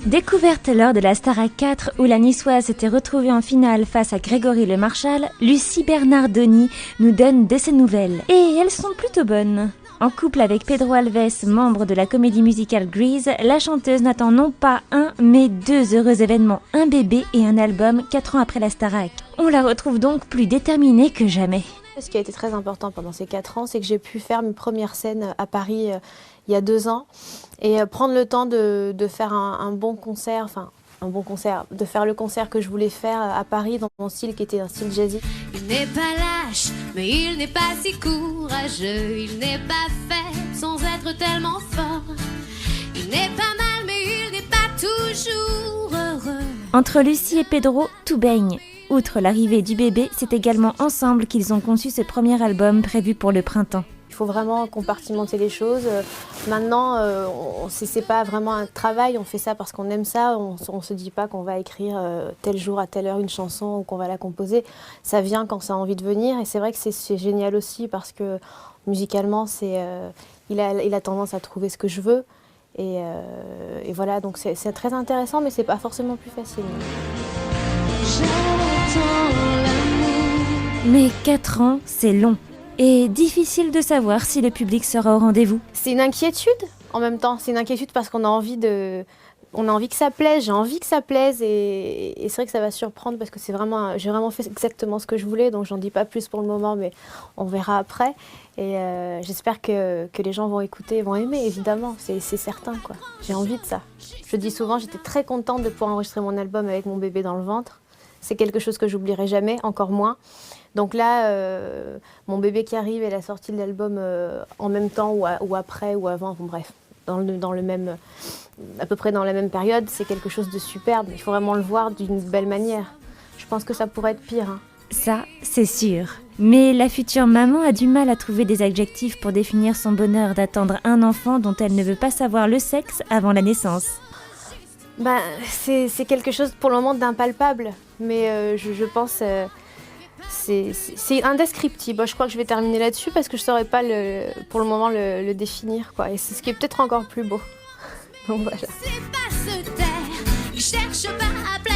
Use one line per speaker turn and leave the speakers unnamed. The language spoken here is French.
Découverte lors de la Starac 4 où la Niçoise s'était retrouvée en finale face à Grégory Le Marchal, Lucie Bernardoni nous donne de ses nouvelles. Et elles sont plutôt bonnes. En couple avec Pedro Alves, membre de la comédie musicale Grease, la chanteuse n'attend non pas un, mais 2 heureux événements, un bébé et un album 4 ans après la Starac. On la retrouve donc plus déterminée que jamais.
Ce qui a été très important pendant ces 4 ans, c'est que j'ai pu faire mes premières scènes à Paris il y a 2 ans et prendre le temps de faire un bon concert, de faire le concert que je voulais faire à Paris dans mon style qui était un style jazzy.
Il n'est pas lâche, mais il n'est pas si courageux, il n'est pas faible sans être tellement fort. Il n'est pas mal, mais il n'est pas toujours heureux.
Entre Lucie et Pedro, tout baigne. Outre l'arrivée du bébé, c'est également ensemble qu'ils ont conçu ce premier album prévu pour le printemps.
Il faut vraiment compartimenter les choses. Maintenant, c'est pas vraiment un travail, on fait ça parce qu'on aime ça. On se dit pas qu'on va écrire tel jour à telle heure une chanson ou qu'on va la composer. Ça vient quand ça a envie de venir et c'est vrai que c'est génial aussi parce que musicalement, il a tendance à trouver ce que je veux. Et voilà, donc c'est très intéressant, mais c'est pas forcément plus facile.
Mais 4 ans, c'est long. Et difficile de savoir si le public sera au rendez-vous.
C'est une inquiétude en même temps. C'est une inquiétude parce qu'on a envie que ça plaise. J'ai envie que ça plaise et c'est vrai que ça va surprendre parce que j'ai vraiment fait exactement ce que je voulais. Donc j'en dis pas plus pour le moment, mais on verra après. Et j'espère que les gens vont écouter et vont aimer, évidemment. C'est certain, quoi. J'ai envie de ça. Je dis souvent, j'étais très contente de pouvoir enregistrer mon album avec mon bébé dans le ventre. C'est quelque chose que j'oublierai jamais, encore moins. Donc là, mon bébé qui arrive et la sortie de l'album en même temps ou après ou avant, bon, bref, à peu près dans la même période, c'est quelque chose de superbe. Il faut vraiment le voir d'une belle manière. Je pense que ça pourrait être pire. Hein.
Ça, c'est sûr. Mais la future maman a du mal à trouver des adjectifs pour définir son bonheur d'attendre un enfant dont elle ne veut pas savoir le sexe avant la naissance.
C'est quelque chose pour le moment d'impalpable, mais je pense c'est indescriptible. Je crois que je vais terminer là-dessus parce que je ne saurais pas pour le moment le définir, quoi. Et c'est ce qui est peut-être encore plus beau. Donc voilà.
C'est pas se taire, il cherche pas à plaire.